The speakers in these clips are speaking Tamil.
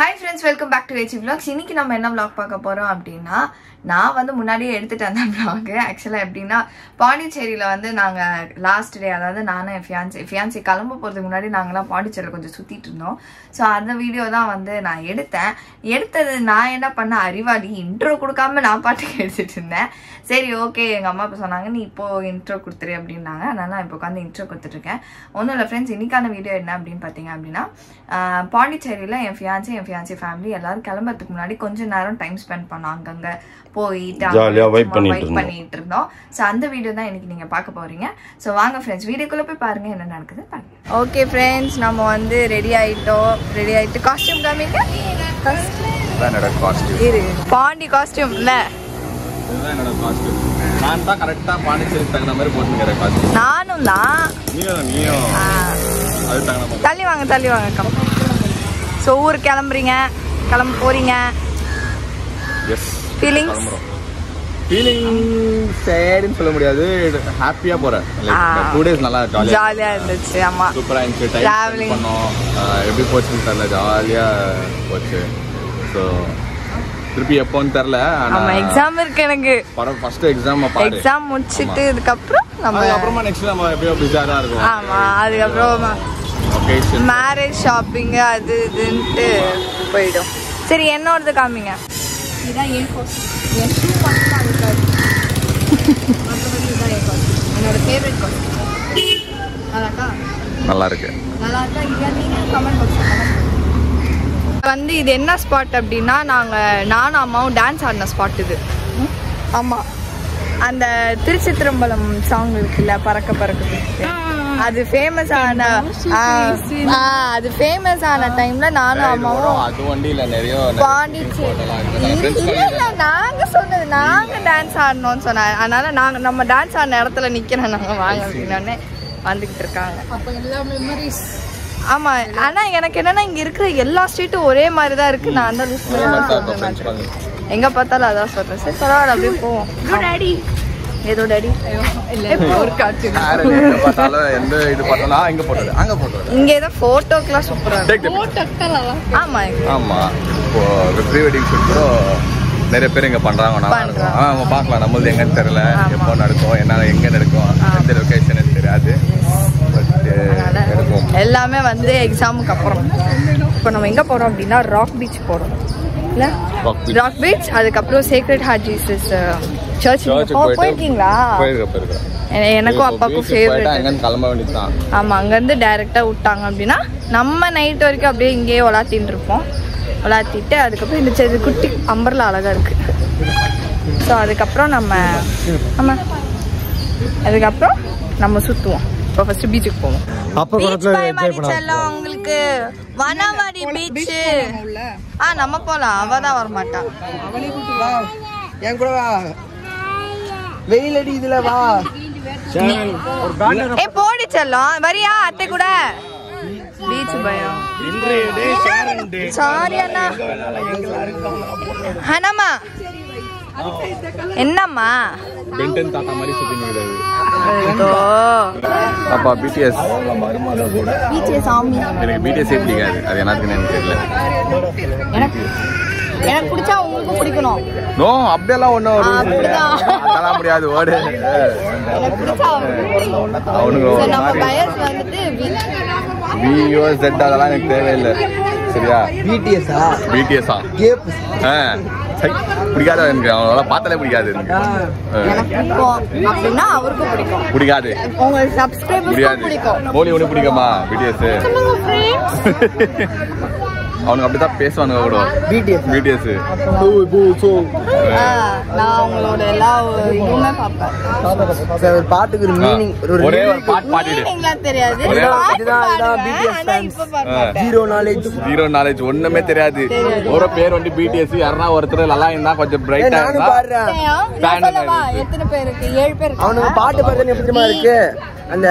Hi friends, welcome back to HE Vlogs. இன்னைக்கு நம்ம என்ன vlog பார்க்க போறோம் அப்படினா நான் வந்து முன்னாடியே எடுத்துட்டு அந்த vlog actually எப்படினா பாண்டிச்சேரியில வந்து நாங்க லாஸ்ட் டே அதாவது நானும் என் ஃபியான்சி கிளம்ப போறதுக்கு முன்னாடி நாங்கலாம் பாண்டிச்சேரியில கொஞ்சம் சுத்திட்டு இருந்தோம். சோ அந்த வீடியோ தான் வந்து நான் எடுத்தது நான் என்ன பண்ண அறிவாளி இன்ட்ரோ கொடுக்காம நான் பாட்டுக்கு எடுத்துட்டு இருந்தேன். சரி ஓகே எங்க அம்மா அப்பா சொன்னாங்க நீ இப்போ இன்ட்ரோ கொடுத்துரு அப்படின்னாங்க. அதனால நான் இப்போ உட்காந்து இன்ட்ரோ கொடுத்துட்டு இருக்கேன். ஒன்றும் இல்லை ஃப்ரெண்ட்ஸ், இன்னைக்கான வீடியோ என்ன அப்படின்னு பார்த்தீங்க அப்படின்னா பாண்டிச்சேரியில என் ஃபியான்சி ஃபேமிலி எல்லாரும் கிளம்புறதுக்கு முன்னாடி கொஞ்ச நேரம் டைம் ஸ்பெண்ட் பண்ணோம். அங்கங்க போயிட்டு வெயிட் பண்ணிட்டு இருந்தோம். ஸோ அந்த வீடியோ தான் இன்னைக்கு நீங்க பார்க்க போறீங்க. ஸோ வாங்க ஃப்ரெண்ட்ஸ் வீடியோக்குள்ள போய் பாருங்க என்ன நடக்குது பாருங்க. ஓகே ஃப்ரெண்ட்ஸ், நம்ம வந்து ரெடி ஆயிட்டு காஸ்டியூம் காமிங்க. பாண்டி காஸ்டியூம் இல்ல, நான் தான் கரெக்ட்டா பாண்டிச்சேரிக்கு தகுந்த மாதிரி போட்டுக்கிறேன் காஸ்டியூம். நானும் தான். நீயும் அது தகுந்த மாதிரி. தள்ளி வாங்க கம். ஸோ ஊருக்கு கிளம்ப போறீங்க. எஸ். ஃபீலிங்ஸ் சேடுன்னு சொல்ல முடியாது, ஹாப்பியா போறேன். லைக் 2 days நல்லா ஜாலியா இருந்துச்சு. ஆமா, சூப்பரா இருந்துச்சு. டைம் பண்ணோம். எப்படி போச்சுன்னு தெரியல, ஜாலியா போச்சு. ஸோ திருப்பி எப்போன்னு தெரியல. ஆனா எக்ஸாம் இருக்கு எனக்கு. ஃபர்ஸ்ட் எக்ஸாம் முடிச்சிட்டு இதுக்கப்புறம் அப்புறமா நெக்ஸ்ட் நம்ம எப்பயோ பிஸியா இருக்கும். ஆமா, அதுக்கப்புறம் மேரேஜ் ஷாப்பிங் அது இதுன்ட்டு போயிடும். சரி என்னோடது காமிங்க. இதான் என் காஸ்டியூம். என் ஷூ மட்டும் தான் இருக்காது, மற்றபடி இதான் என் காஸ்டியூம். என்னோட ஃபேவரட் காஸ்டியூம். நல்லா இருக்கா இல்லையா நீங்க கமெண்ட் பாக்ஸ் வந்து. இது என்ன ஸ்பாட் அப்படின்னா நானும் அம்மாவும் டான்ஸ் ஆடின ஸ்பாட் இது. ஆமா, அந்த திருச்சித்திரம்பலம் சாங் இருக்குல்ல, பறக்க பறக்க, அது ஃபேமஸ் ஆன டைம்ல நானும் அம்மாவும் நாங்க டான்ஸ் ஆடணும்னு சொன்னாங்க. அதனால நம்ம டான்ஸ் ஆடின இடத்துல நிக்கிறோம் நாங்க வாங்க அப்படின்னே வந்துகிட்டு இருக்காங்க. ஆமா, ஆனா எனக்கு என்னன்னா இங்க இருக்கிற எல்லா ஸ்ட்ரீட்டும் ஒரே மாதிரி தான் இருக்கு. நான் அந்த எங்க பார்த்தாலும் அதான் சொல்றேன். சரி பரவாயில்ல, அப்படியே போவோம். ஏதோ டாடி இங்க ஏதோ போட்டோக்கெல்லாம் சூப்பரா இருக்கு. ஆமா ப்ரீ வெட்டிங் ஷூட் கூட நிறைய பேர் இங்க பண்றாங்க. நம்ம பார்க்கலாம், நம்மளது எங்கன்னு தெரியல, எப்போ நடக்கும், என்ன எங்க நடக்கும், எந்த லொகேஷன் தெரியாது. எல்லாமே வந்து எக்ஸாமுக்கு அப்புறம். இப்போ நம்ம எங்க போறோம் அப்படின்னா ராக் பீச் போறோம். இல்ல ராக் பீச், அதுக்கப்புறம் சேக்ரெட் ஹார்ட் ஜீசஸ் சர்ச் போயிருக்கீங்களா? எனக்கும் அப்பாவுக்கும் ஃபேவரட். ஆமா, அங்க இருந்து டைரக்டா விட்டாங்க அப்படின்னா நம்ம நைட் வரைக்கும் அப்படியே இங்கேயே விளாத்தின்னு இருப்போம். விளாத்திட்டு அதுக்கப்புறம் இந்த குட்டி அம்பர்ல அழகா இருக்கு. ஸோ அதுக்கப்புறம் நம்ம சுத்துவோம். இப்போ ஃபர்ஸ்ட் பீச்சுக்கு போவோம். உங்களுக்கு வனவாடி பீச் நம்ம போலாம். அவதான் வரமாட்டா. என் கூட வா, வெயில் அடிக்குதுல வா. போடி செல்லம் வரியா அத்தை கூட? பீச் பயம். சாரி அண்ணா. ஹனமா என்னம்மா பென்டன் தாத்தா மாதிரி சுத்தினீங்க. அப்பா பிடிஎஸ் சாமி. எனக்கு பிடிஎஸ் பிடிக்காது, அது எனக்கு தெரியல. எனக்கு பிடிச்சா உங்களுக்கு பிடிக்கணும். நோ அப்படியெல்லாம் ஒன்றும் அதெல்லாம் முடியாது. ஓடு அவனுக்கு அதெல்லாம் எனக்கு தேவையில்லை. சரியா? பிடிஎஸ்ஆ பிடிக்காது எனக்கு. அவங்களால பார்த்தாலே பிடிக்காது எனக்கு. பிடிக்காது மோலி ஒண்ணு பிடிக்குமா பிடிஎஸ்? அவனுக்கு அப்படிதான் பேசுவானுங்க கூட. பிடிஎஸ் நான் உங்களோட எல்லா இதுவுமே பார்ப்பேன். பாட்டுக்கு ஒரு மீனிங், ஒரே ஒரு பாட்டு பாடிடு. தெரியாது, ஜீரோ நாலேஜ் ஒண்ணுமே தெரியாது. ஒரு பேர் வந்து பிடிஎஸ். யாரா ஒருத்தர் நல்லா இருந்தா கொஞ்சம் பிரைட்டா இருந்தா எத்தனை பேருக்கு? 7 பேர். அவனுக்கு பாட்டு பார்த்தா எப்படி இருக்கு? அந்த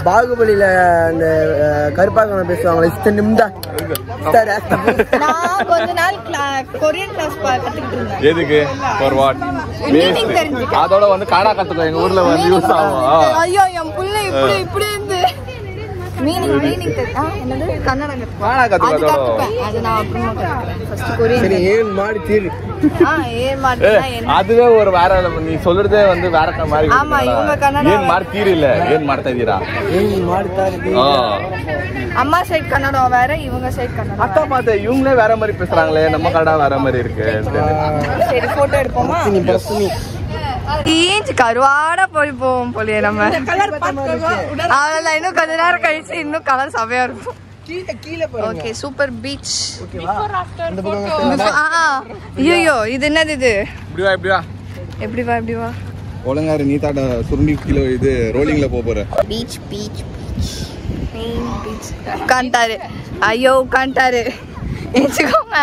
பாகுபலியில அந்த கருப்பாக பேசுவாங்க. நான் கொஞ்ச நாள் கொரியன் கிளாஸ் கத்துக்கிட்டு இருந்தேன். எதுக்கு? For what? அதோட வந்து காடா கத்துக்கோ. எங்க ஊர்ல வந்து யூஸ் ஆகும். ஐயோ என் புள்ள இப்படி இருந்து மீனிங் என்னது கன்னடம் வாடா கத்துப்பேன். அது நான் அப்புறமா கத்துக்கிறேன். First Korean. சரி ஏன் மாடி தீரு. ஏன் மாடினா என்ன? அதுவே ஒரு வேற நீ சொல்றதே வந்து வேற மாதிரி. ஆமா இவங்க கன்னடம். ஏன் மாடி தீரு இல்ல ஏன் மாடி தீரா. ஏன் மாடி தாரு. அம்மா சைடு கன்னடம் வேற இவங்க சைடு கன்னடம். அக்கா பாத்து இவங்களே வேற மாதிரி பேசுறாங்களே நம்ம கன்னடம் வேற மாதிரி இருக்கு. சரி போட்டோ எடுப்போமா? நீ பிரச்சனை ஈஞ்சு கருவாடா போய் போவோம் போலியே நம்ம. அவ்வளவுதான் இன்னும் கொஞ்ச நேரம் கழிச்சு இன்னும் கலர் செமையா இருக்கும். Okay super beach. ஐயோ இது என்னது இது? எப்படி வா ஒழுங்காரு நீ தாட்ட சுருண்டி கிலோ இது ரோலிங்ல போற. பீச் பீச் பீச் பீச் உட்காந்துட்டாரு. ஐயோ உட்காந்துட்டாரு. ஏச்சுக்கோங்க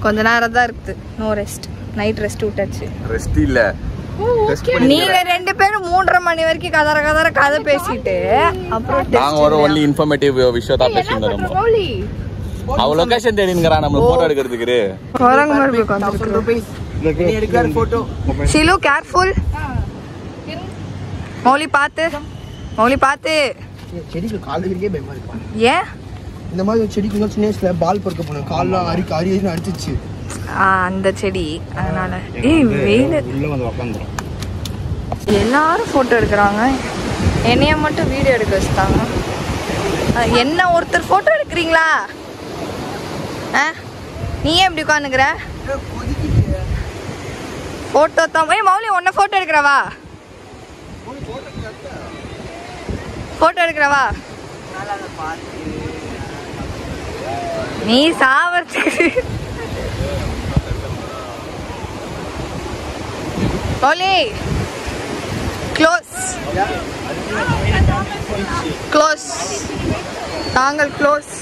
கொஞ்ச நேரம் தான் இருக்குது. No rest. நைட் ரெஸ்ட் விட்டாச்சு. ரெஸ்ட் இல்ல நீங்க 2 பேரும் 3:30 மணி வரைக்கும் கதை பேசிட்டு அப்புறம் நாங்க ஒரு ஒன்லி இன்ஃபர்மேட்டிவ் விஷயத்தை பேசிட்டு இருக்கோம். அவ லொகேஷன் தேடிங்கறா நம்ம போட்டோ எடுக்கிறதுக்கு. குரங்கு மாதிரி உட்கார்ந்திருக்கு. நீ எடுக்கிற போட்டோ. ஷிலு கேர்ஃபுல். மௌலி பாத்து. செடிக்கு கால் வைக்கவே பயமா இருக்கு. ஏன் இந்த மாதிரி செடிக்கு சின்ன வயசுல பால் பொறுக்க போனோம். கால்லாம் அரி அடிச்சிச்சு. அந்த செடி அதனால வெயில் உள்ள வந்து உட்கார்ந்துறோம். எல்லாரும் போட்டோ எடுக்கிறாங்க. என்னைய மட்டும் வீடியோ எடுக்க வச்சுட்டாங்க. என்ன ஒருத்தர் போட்டோ எடுக்கிறீங்களா? நீ ஏன் இப்படி உட்காந்துக்கிற? போட்டோ தான். மௌலி உன்னை போட்டோ எடுக்கிறவா? நீ சாவறதுக்கு மௌலி க்ளோஸ் நாங்கள் க்ளோஸ்.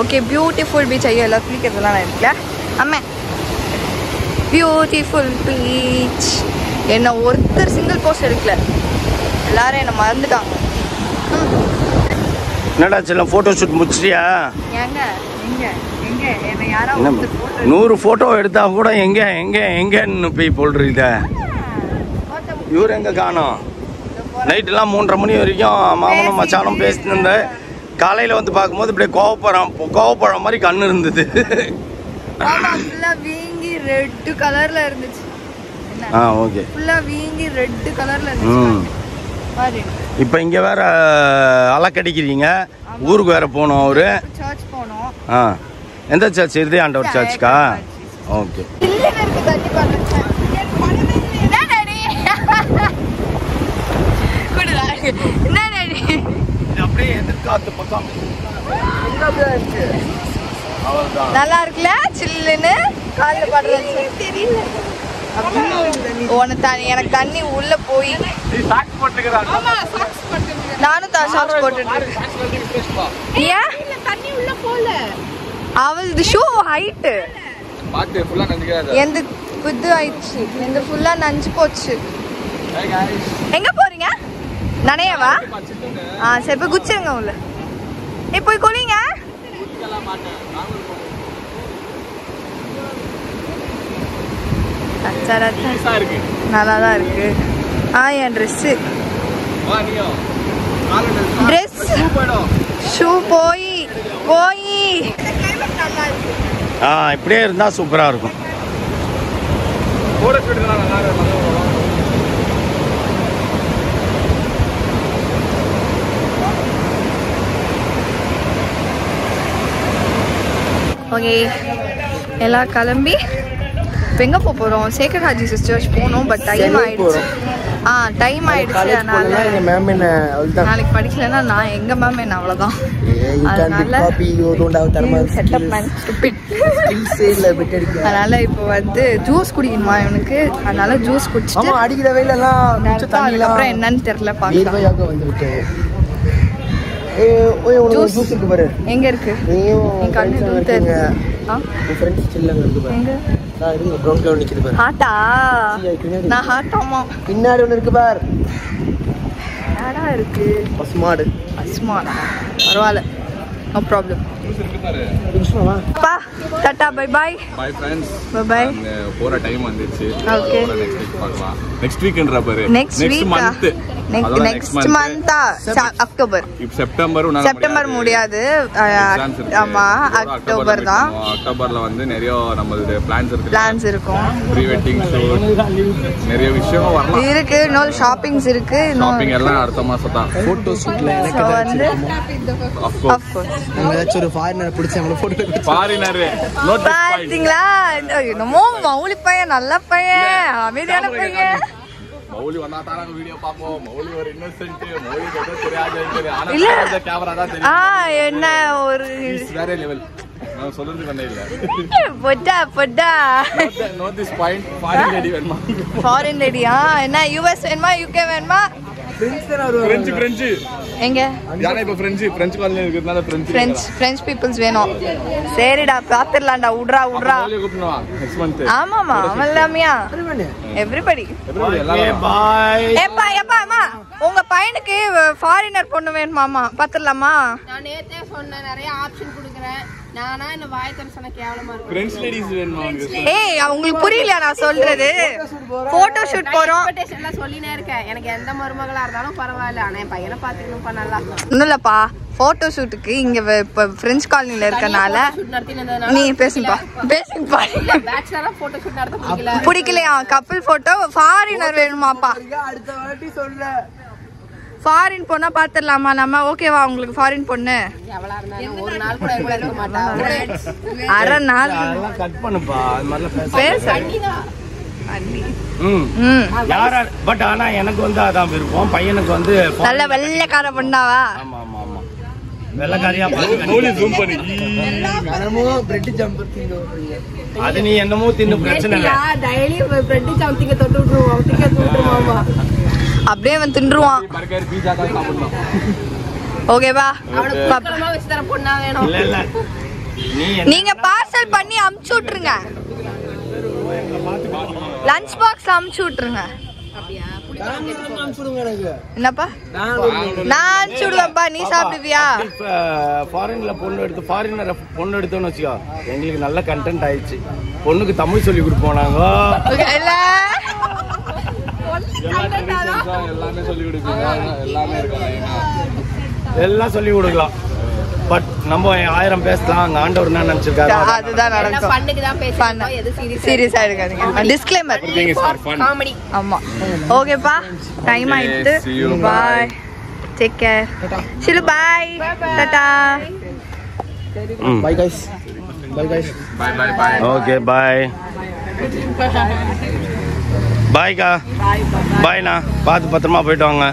Okay beautiful beach. ஐயோ எல்லாம் குளிக்கிறதுலாம் நான் இருக்கல. அம்மா பியூட்டிஃபுல் பீச். என்ன ஒருத்தர் சிங்கிள் போஸ்ட் எடுக்கல. எல்லாரும் என்ன மறந்துட்டாங்க. என்னடா செல்லம் போட்டோ ஷூட் முடிச்சிட்டியா? ஏங்க எங்க என்ன யாரோ 100 போட்டோ எடுத்தா கூட எங்கன்னு போய் போடுறீங்க. இவர் எங்க காணோம்? நைட்டெல்லாம் 3:30 மணி வரைக்கும் மாமனும் மச்சானும் பேசிட்டு இருந்தேன். காலையில வந்து பார்க்கும்போது இப்படியே கோவப்பழம் மாதிரி கண்ணு இருந்தது. வீங்கி ரெட் கலர்ல இருந்துச்சு. ஓகே ஃபுல்லா வீங்கி ரெட் கலர்ல இருந்துச்சு. இப்போ இங்க வேற அலக்கடிக்கிறீங்க. ஊருக்கு வேற போனோம். அவரு சர்ச் போனோம். எந்த சர்ச்? இறுதி ஆண்டவர் சர்ச்சுக்கா? ஓகே நல்லா இருக்குல்ல சில்லுன்னு கால்ல படுறது தெரியல. எனக்கு தண்ணி உள்ள போய் நானும் தான் சாக்ஸ் போட்டுட்டு தண்ணி உள்ள போல. அவளது ஷூ ஹைட் எந்த புது ஆயிடுச்சு. எந்த ஃபுல்லா நஞ்சு போச்சு. எங்க போறீங்க? நனையவா? சரி போய் குச்சிருங்க உள்ள. போய் குளிங்க. நல்லாதான் இருக்கு. என் ட்ரெஸ் ஷூ போய் இப்படியே இருந்தா சூப்பரா இருக்கும். ஓகே எல்லாம் கிளம்பி இப்போ எங்கே போகிறோம்? சேக்ரட் ஹார்ட் ஜீசஸ் சர்ச் போகணும். பட் டைம் ஆயிடுச்சு. அதனால நாளைக்கு படிக்கலன்னா நான் எங்க மேம் என்ன அவ்வளோதான். அதனால இப்போ வந்து ஜூஸ் குடிக்கணுமா இவனுக்கு? அதனால ஜூஸ் குடிச்சிட்டு அடிக்கிற வெயிலெல்லாம் அதுக்கப்புறம் என்னன்னு தெரியல பார்க்கலாம். எங்க இருக்கு? பின்னாடி ஒண்ணு இருக்கு பார். இருக்கு பசுமாடு. பரவாயில்ல, நோ ப்ராப்ளம். பா tata bye bye bye friends. Bye bye. போற டைம் வந்துச்சு. ஓகே. நெக்ஸ்ட் வீக் பார்க்கலாம். நெக்ஸ்ட் வீக்ன்ற பாரு. Next month. நெக்ஸ்ட் மந்தா அக்டோபர். இப்போ செப்டம்பர் முடியாது. ஆமா அக்டோபர் தான். அக்டோபர்ல வந்து நிறைய நம்மளுடைய பிளான்ஸ் இருக்கும். ப்ரீ வெட்டிங் ஷூட் நிறைய விஷயம் வரலாம் இருக்கு. இன்னொரு ஷாப்பிங்ஸ் இருக்கு. ஷாப்பிங் எல்லாம் அடுத்த மாசம் தான். போட்டோ ஷூட்ல எனக்கு வந்து ஆஃப் கோர்ஸ் நம்ம ஏதாச்சும் ஒரு ஃபாரினர் பிடிச்சி அவங்கள போட்டோ ஃபாரினர் நோட் பாத்தீங்களா? என்னமோ மௌலி பையன் நல்ல பையன் அமைதியான பையன். மௌலி வந்தா தான வீடியோ பாப்போம். மௌலி ஒரு இன்னோசென்ட். மௌலி எதுவும் தெரியாது. ஆனா இல்ல. அந்த கேமரா தான் தெரியும். என்ன ஒரு வேற லெவல். நான் சொல்றது பண்ணே இல்ல. பொட்டா no this point. Foreign lady வேணுமா? ஃபாரின் லேடியா? என்ன யுஎஸ் வேணுமா யுகே வேணுமா? பிரெஞ்சு எங்க யாரா இப்ப பிரெஞ்சு காலனி இருக்குறதுனால பிரெஞ்சு பீப்பிள்ஸ் வேணும். சரிடா பாத்துறலாம்டா. உட்றா மௌலி கூப்பிடுவா நெக்ஸ்ட் மந்த். ஆமாமா அவன்லாமியா எவ்ரிபடி. பாய். ஏப்பா அம்மா உங்க பையனுக்கு ஃபாரினர் பொண்ணு வேணுமாமா? பாத்துறலாமா? நான் நேத்தே சொன்னேன் நிறைய ஆப்ஷன் கொடுக்குறேன். நானா இந்த வாயத்தன சொன்ன கேவலமா இருக்கு. பிரெஞ்ச் லேடிஸ் வேணுமா உங்களுக்கு? ஏய் உங்களுக்கு புரியலையா நான் சொல்றது? போட்டோ ஷூட் போறோம். எல்லாம் சொல்லினே இருக்கேன். எனக்கு எந்த மருமகளா இருந்தாலும் பரவாயில்ல. ஆனா என் பையனை பாத்துக்கணும்ப்பா நல்லா. ஒன்னும் இல்லப்பா போட்டோ ஷூட்டுக்கு இங்க இப்ப பிரெஞ்சு காலனில இருக்கனால நீ பேசுப்பா. பேச்சுலரா போட்டோ ஷூட் நடத்த பிடிக்கலையா? கப்பிள் போட்டோ ஃபாரினர் வேணுமாப்பா? அடுத்த வாட்டி சொல்ல ஃபாரின் பொண்ணா பாத்துடலாமா நம்ம? ஓகேவா உங்களுக்கு ஃபாரின் பொண்ணு? ஒரு நாள் கூட இருக்க மாட்டாங்க. அரை நாள் கட் பண்ணுப்பா. அது மாதிரிலாம் பேச யாரா பட் ஆனா எனக்கு வந்து அதான் விருப்பம். பையனுக்கு வந்து நல்ல வெள்ளைக்கார பொண்ணாவா? ஆமா ஆமா ஆமா வெள்ளைக்காரியா மௌலி ஜூம் பண்ணி. தினமும் பிரெட் ஜம்பர் திங்க. அது நீ என்னமோ தின்னு பிரச்சனை இல்ல. டெய்லி பிரெட் சம்திங்க தொட்டு விட்டுருவோம். டிக்கெட் விட்டுருவோமா? அப்படியே அவன் தின்றுவான். பர்கர் பீஸா தான் சாப்பிடணும். ஓகேவா? அவனுக்கு வச்சு தர பொண்ணா வேணும். இல்ல இல்ல நீங்க பார்சல் பண்ணி அமுச்சு விட்டுருங்க. லஞ்ச் பாக்ஸ்ல அமுச்சு விட்டுருங்க. என்னப்பா நான் அனுப்பிச்சு விடுவேன்ப்பா. நீ சாப்பிடுவியா? ஃபாரின்ல ஃபாரினரை பொண்ணு எடுத்தோன்னு வச்சுக்கோ எங்களுக்கு நல்ல கண்டென்ட் ஆயிடுச்சு. பொண்ணுக்கு தமிழ் சொல்லி கொடுப்போம் நாங்க. இல்ல எல்லாமே சொல்லி கொடுப்பீங்க. எல்லாமே இருக்கும். எல்லாம் சொல்லி கொடுக்கலாம். பட் நம்ம 1000 பேசலாம். அங்க ஆண்டவர் என்ன நினைச்சிருக்காரு அதுதான் நடக்கும். பண்ணுக்கு தான் பேசுறோம். எது சீரியஸா எடுக்காதீங்க. டிஸ்க்ளைமர். காமெடி. ஆமா ஓகேப்பா. டைம் ஆயிடுது. பாய். Take care. சிலு பாய். டாடா. Bye guys. Bye guys. Bye. Okay bye. பாய்க்கா. பாய்ண்ணா பார்த்து பத்திரமா போயிட்டு வாங்க.